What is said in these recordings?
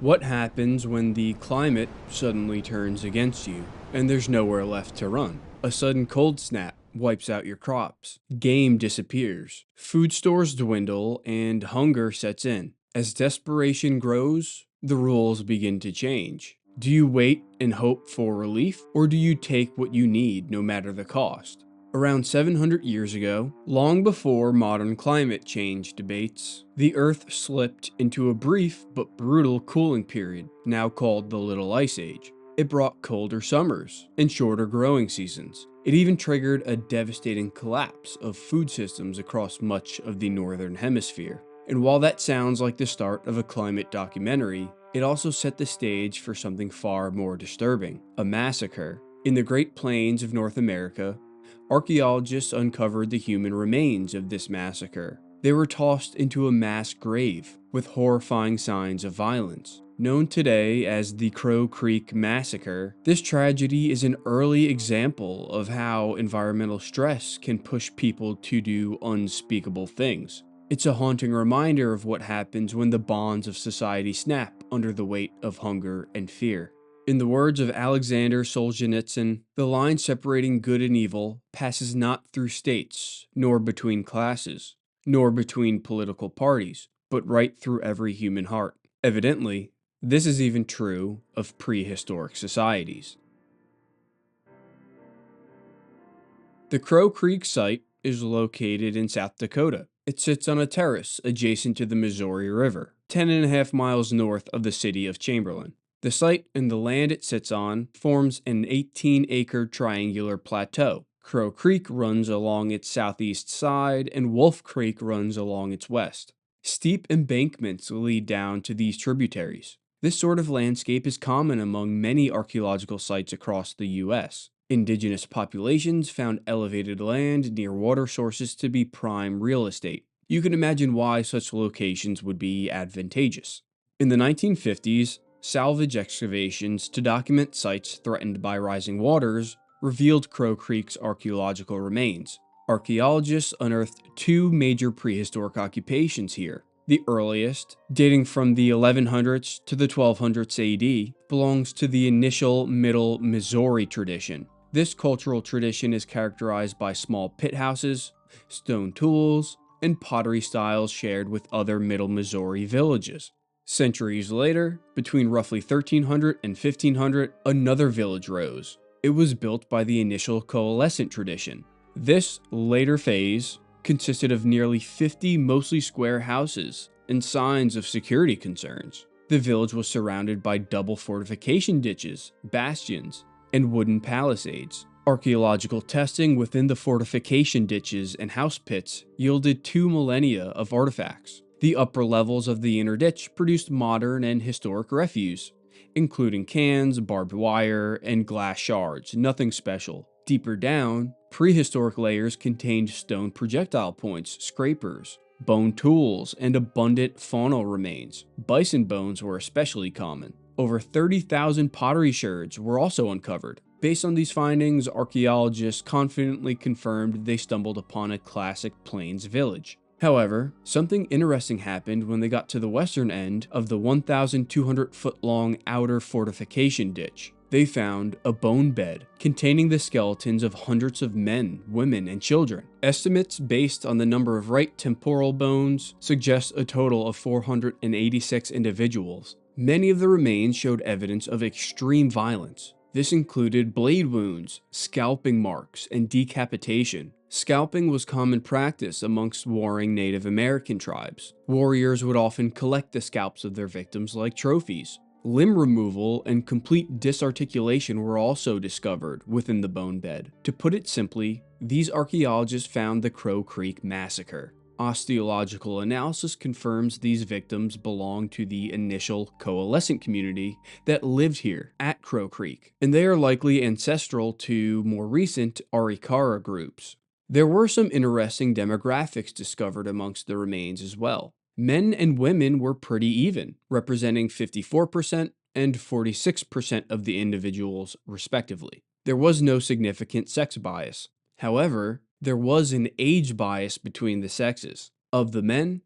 What happens when the climate suddenly turns against you and there's nowhere left to run? A sudden cold snap wipes out your crops, game disappears, food stores dwindle, and hunger sets in. As desperation grows, the rules begin to change. Do you wait and hope for relief, or do you take what you need no matter the cost? Around 700 years ago, long before modern climate change debates, the Earth slipped into a brief but brutal cooling period, now called the Little Ice Age. It brought colder summers and shorter growing seasons. It even triggered a devastating collapse of food systems across much of the Northern Hemisphere. And while that sounds like the start of a climate documentary, it also set the stage for something far more disturbing: a massacre. In the Great Plains of North America, archaeologists uncovered the human remains of this massacre. They were tossed into a mass grave with horrifying signs of violence. Known today as the Crow Creek Massacre, this tragedy is an early example of how environmental stress can push people to do unspeakable things. It's a haunting reminder of what happens when the bonds of society snap under the weight of hunger and fear. In the words of Alexander Solzhenitsyn, the line separating good and evil passes not through states, nor between classes, nor between political parties, but right through every human heart. Evidently, this is even true of prehistoric societies. The Crow Creek site is located in South Dakota. It sits on a terrace adjacent to the Missouri River, 10.5 miles north of the city of Chamberlain. The site and the land it sits on forms an 18-acre triangular plateau. Crow Creek runs along its southeast side, and Wolf Creek runs along its west. Steep embankments lead down to these tributaries. This sort of landscape is common among many archaeological sites across the U.S. Indigenous populations found elevated land near water sources to be prime real estate. You can imagine why such locations would be advantageous. In the 1950s, salvage excavations to document sites threatened by rising waters revealed Crow Creek's archaeological remains. Archaeologists unearthed two major prehistoric occupations here. The earliest, dating from the 1100s to the 1200s AD, belongs to the initial Middle Missouri tradition. This cultural tradition is characterized by small pit houses, stone tools, and pottery styles shared with other Middle Missouri villages. Centuries later, between roughly 1300 and 1500, another village rose. It was built by the initial coalescent tradition. This later phase consisted of nearly 50 mostly square houses and signs of security concerns. The village was surrounded by double fortification ditches, bastions, and wooden palisades. Archaeological testing within the fortification ditches and house pits yielded 2 millennia of artifacts. The upper levels of the inner ditch produced modern and historic refuse, including cans, barbed wire, and glass shards, nothing special. Deeper down, prehistoric layers contained stone projectile points, scrapers, bone tools, and abundant faunal remains. Bison bones were especially common. Over 30,000 pottery sherds were also uncovered. Based on these findings, archaeologists confidently confirmed they stumbled upon a classic plains village. However, something interesting happened when they got to the western end of the 1,200-foot-long outer fortification ditch. They found a bone bed containing the skeletons of hundreds of men, women, and children. Estimates based on the number of right temporal bones suggest a total of 486 individuals. Many of the remains showed evidence of extreme violence. This included blade wounds, scalping marks, and decapitation. Scalping was common practice amongst warring Native American tribes. Warriors would often collect the scalps of their victims like trophies. Limb removal and complete disarticulation were also discovered within the bone bed. To put it simply, these archaeologists found the Crow Creek Massacre. Osteological analysis confirms these victims belong to the initial coalescent community that lived here at Crow Creek, and they are likely ancestral to more recent Arikara groups. There were some interesting demographics discovered amongst the remains as well. Men and women were pretty even, representing 54% and 46% of the individuals respectively. There was no significant sex bias. However, there was an age bias between the sexes. Of the men,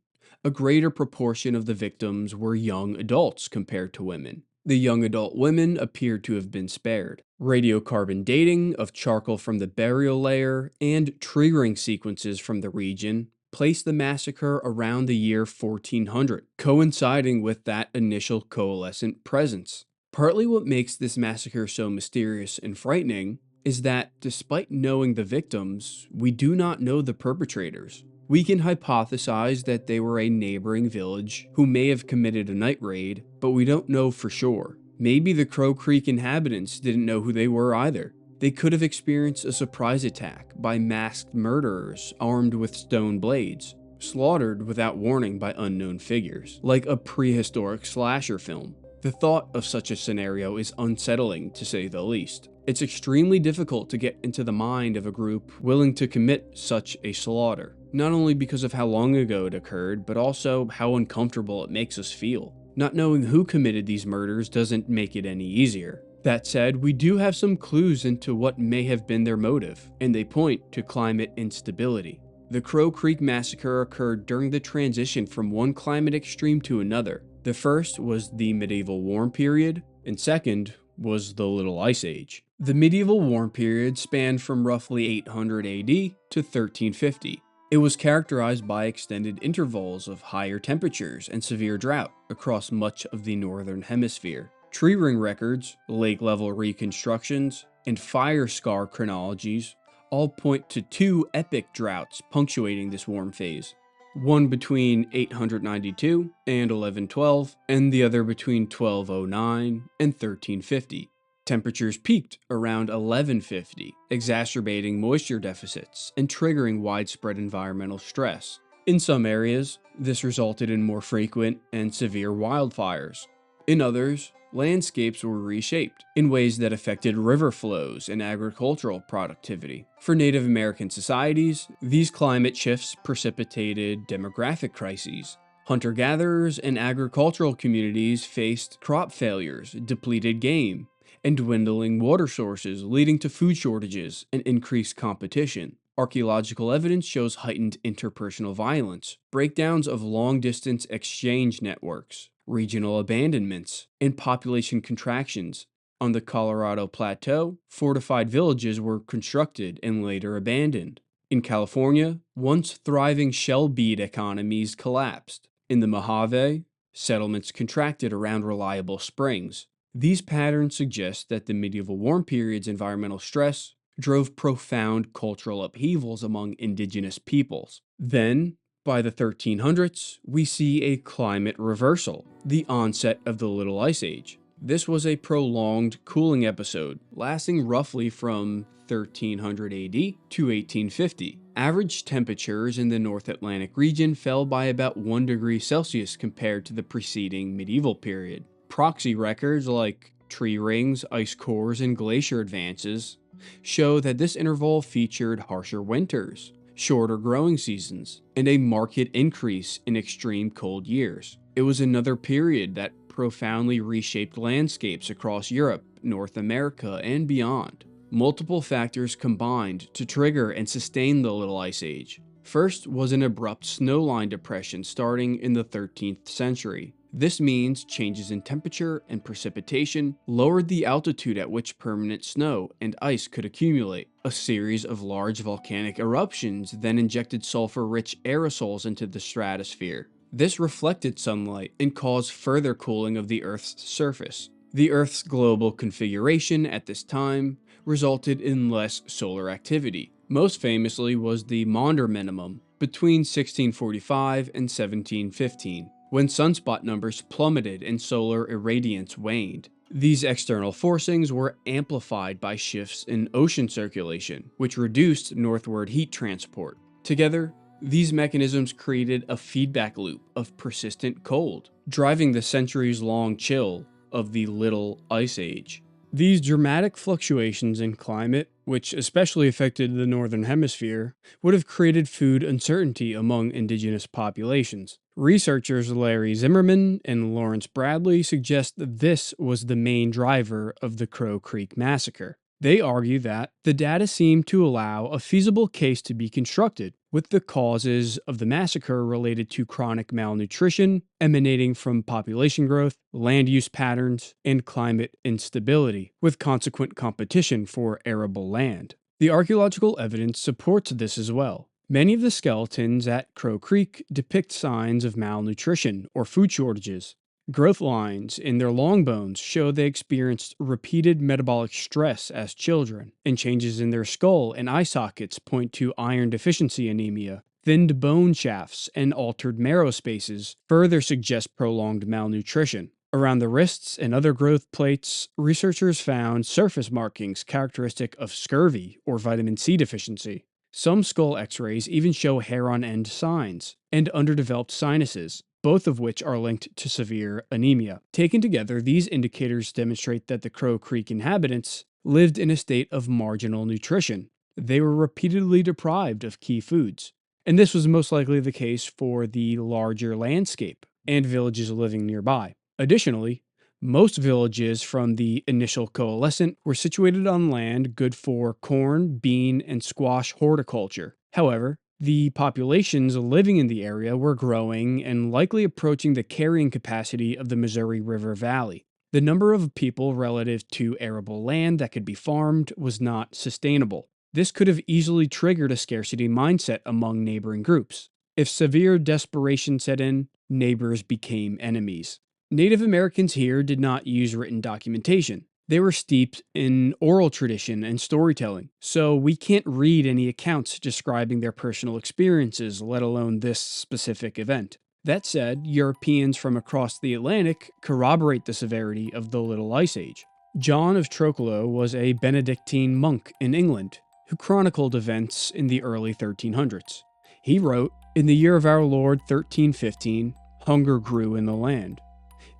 A greater proportion of the victims were young adults compared to women. The young adult women appeared to have been spared. Radiocarbon dating of charcoal from the burial layer and tree ring sequences from the region placed the massacre around the year 1400, coinciding with that initial coalescent presence. Partly what makes this massacre so mysterious and frightening is that, despite knowing the victims, we do not know the perpetrators. We can hypothesize that they were a neighboring village who may have committed a night raid, but we don't know for sure. Maybe the Crow Creek inhabitants didn't know who they were either. They could have experienced a surprise attack by masked murderers armed with stone blades, slaughtered without warning by unknown figures, like a prehistoric slasher film. The thought of such a scenario is unsettling, to say the least. It's extremely difficult to get into the mind of a group willing to commit such a slaughter, not only because of how long ago it occurred, but also how uncomfortable it makes us feel. Not knowing who committed these murders doesn't make it any easier. That said, we do have some clues into what may have been their motive, and they point to climate instability. The Crow Creek Massacre occurred during the transition from one climate extreme to another. The first was the medieval warm period, and second was the Little Ice Age. The medieval warm period spanned from roughly 800 AD to 1350. It was characterized by extended intervals of higher temperatures and severe drought across much of the northern hemisphere. Tree ring records, lake-level reconstructions, and fire scar chronologies all point to two epic droughts punctuating this warm phase. One between 892 and 1112, and the other between 1209 and 1350. Temperatures peaked around 1150, exacerbating moisture deficits and triggering widespread environmental stress. In some areas, this resulted in more frequent and severe wildfires. In others, landscapes were reshaped in ways that affected river flows and agricultural productivity. For Native American societies, these climate shifts precipitated demographic crises. Hunter-gatherers and agricultural communities faced crop failures, depleted game, and dwindling water sources, leading to food shortages and increased competition. Archaeological evidence shows heightened interpersonal violence, breakdowns of long-distance exchange networks, regional abandonments, and population contractions. On the Colorado Plateau, fortified villages were constructed and later abandoned. In California, once thriving shell bead economies collapsed. In the Mojave, settlements contracted around reliable springs. These patterns suggest that the medieval warm period's environmental stress drove profound cultural upheavals among indigenous peoples. Then, by the 1300s, we see a climate reversal, the onset of the Little Ice Age. This was a prolonged cooling episode, lasting roughly from 1300 AD to 1850. Average temperatures in the North Atlantic region fell by about 1 degree Celsius compared to the preceding medieval period. Proxy records like tree rings, ice cores, and glacier advances show that this interval featured harsher winters, shorter growing seasons, and a marked increase in extreme cold years. It was another period that profoundly reshaped landscapes across Europe, North America, and beyond. Multiple factors combined to trigger and sustain the Little Ice Age. First was an abrupt snowline depression starting in the 13th century. This means changes in temperature and precipitation lowered the altitude at which permanent snow and ice could accumulate. A series of large volcanic eruptions then injected sulfur-rich aerosols into the stratosphere. This reflected sunlight and caused further cooling of the Earth's surface. The Earth's global configuration at this time resulted in less solar activity. Most famously was the Maunder minimum between 1645 and 1715. When sunspot numbers plummeted and solar irradiance waned. These external forcings were amplified by shifts in ocean circulation, which reduced northward heat transport. Together, these mechanisms created a feedback loop of persistent cold, driving the centuries-long chill of the Little Ice Age. These dramatic fluctuations in climate, which especially affected the northern hemisphere, would have created food uncertainty among indigenous populations. Researchers Larry Zimmerman and Lawrence Bradley suggest that this was the main driver of the Crow Creek Massacre. They argue that the data seem to allow a feasible case to be constructed, with the causes of the massacre related to chronic malnutrition emanating from population growth, land use patterns, and climate instability, with consequent competition for arable land. The archaeological evidence supports this as well. Many of the skeletons at Crow Creek depict signs of malnutrition or food shortages. Growth lines in their long bones show they experienced repeated metabolic stress as children, and changes in their skull and eye sockets point to iron deficiency anemia. Thinned bone shafts and altered marrow spaces further suggest prolonged malnutrition. Around the wrists and other growth plates, researchers found surface markings characteristic of scurvy or vitamin C deficiency. Some skull x-rays even show hair-on-end signs and underdeveloped sinuses, both of which are linked to severe anemia. Taken together, these indicators demonstrate that the Crow Creek inhabitants lived in a state of marginal nutrition. They were repeatedly deprived of key foods, and this was most likely the case for the larger landscape and villages living nearby. Additionally, most villages from the initial coalescent were situated on land good for corn, bean, and squash horticulture. However, the populations living in the area were growing and likely approaching the carrying capacity of the Missouri River Valley. The number of people relative to arable land that could be farmed was not sustainable. This could have easily triggered a scarcity mindset among neighboring groups. If severe desperation set in, neighbors became enemies. Native Americans here did not use written documentation. They were steeped in oral tradition and storytelling, so we can't read any accounts describing their personal experiences, let alone this specific event. That said, Europeans from across the Atlantic corroborate the severity of the Little Ice Age. John of Trocolo was a Benedictine monk in England who chronicled events in the early 1300s. He wrote, "In the year of our Lord 1315, hunger grew in the land.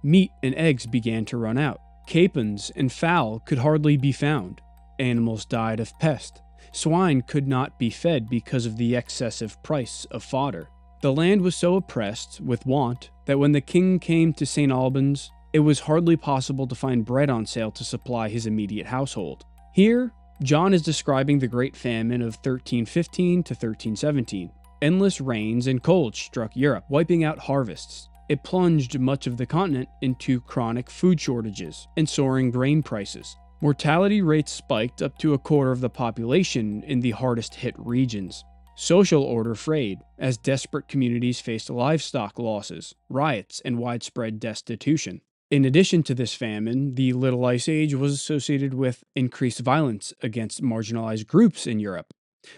Meat and eggs began to run out. Capons and fowl could hardly be found. Animals died of pest. Swine could not be fed because of the excessive price of fodder. The land was so oppressed with want that when the king came to St. Albans, it was hardly possible to find bread on sale to supply his immediate household." Here, John is describing the Great Famine of 1315 to 1317. Endless rains and cold struck Europe, wiping out harvests. It plunged much of the continent into chronic food shortages and soaring grain prices. Mortality rates spiked up to a quarter of the population in the hardest hit regions. Social order frayed as desperate communities faced livestock losses, riots, and widespread destitution. In addition to this famine, the Little Ice Age was associated with increased violence against marginalized groups in Europe.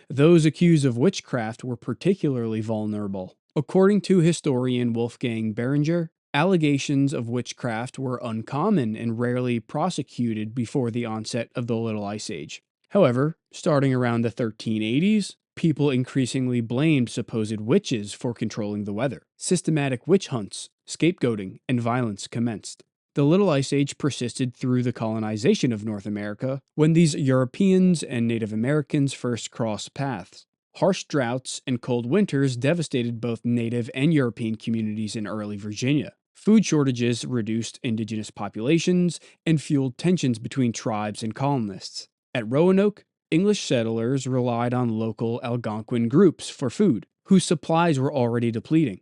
Those accused of witchcraft were particularly vulnerable. According to historian Wolfgang Behringer, allegations of witchcraft were uncommon and rarely prosecuted before the onset of the Little Ice Age. However, starting around the 1380s, people increasingly blamed supposed witches for controlling the weather. Systematic witch hunts, scapegoating, and violence commenced. The Little Ice Age persisted through the colonization of North America, when these Europeans and Native Americans first crossed paths. Harsh droughts and cold winters devastated both Native and European communities in early Virginia. Food shortages reduced indigenous populations and fueled tensions between tribes and colonists. At Roanoke, English settlers relied on local Algonquin groups for food, whose supplies were already depleting.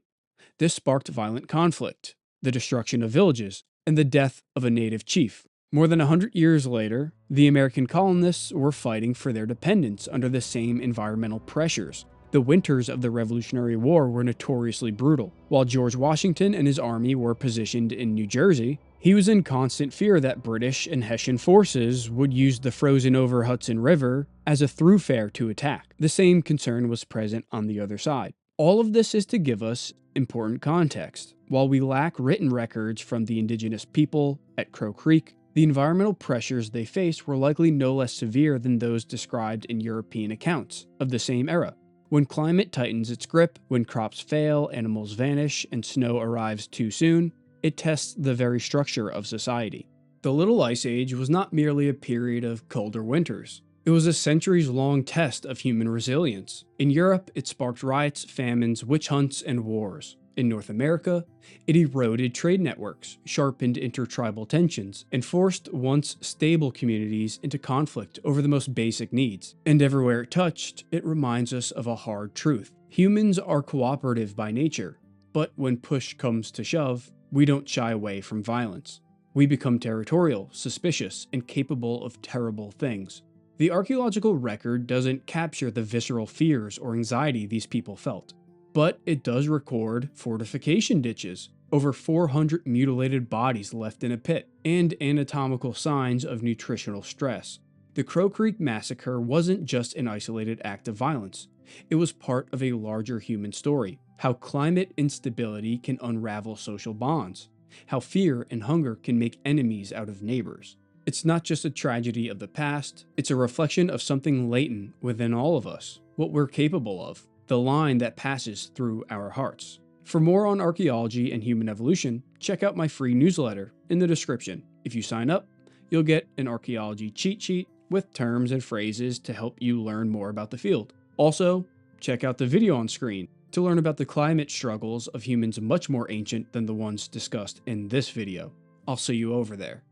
This sparked violent conflict, the destruction of villages, and the death of a native chief. More than 100 years later, the American colonists were fighting for their independence under the same environmental pressures. The winters of the Revolutionary War were notoriously brutal. While George Washington and his army were positioned in New Jersey, he was in constant fear that British and Hessian forces would use the frozen-over Hudson River as a thoroughfare to attack. The same concern was present on the other side. All of this is to give us important context. While we lack written records from the indigenous people at Crow Creek, the environmental pressures they faced were likely no less severe than those described in European accounts of the same era. When climate tightens its grip, when crops fail, animals vanish, and snow arrives too soon, it tests the very structure of society. The Little Ice Age was not merely a period of colder winters. It was a centuries-long test of human resilience. In Europe, it sparked riots, famines, witch hunts, and wars. In North America, it eroded trade networks, sharpened intertribal tensions, and forced once stable communities into conflict over the most basic needs. And everywhere it touched, it reminds us of a hard truth. Humans are cooperative by nature, but when push comes to shove, we don't shy away from violence. We become territorial, suspicious, and capable of terrible things. The archaeological record doesn't capture the visceral fears or anxiety these people felt, but it does record fortification ditches, over 400 mutilated bodies left in a pit, and anatomical signs of nutritional stress. The Crow Creek Massacre wasn't just an isolated act of violence. It was part of a larger human story, how climate instability can unravel social bonds, how fear and hunger can make enemies out of neighbors. It's not just a tragedy of the past, it's a reflection of something latent within all of us, what we're capable of, the line that passes through our hearts. For more on archaeology and human evolution, check out my free newsletter in the description. If you sign up, you'll get an archaeology cheat sheet with terms and phrases to help you learn more about the field. Also, check out the video on screen to learn about the climate struggles of humans much more ancient than the ones discussed in this video. I'll see you over there.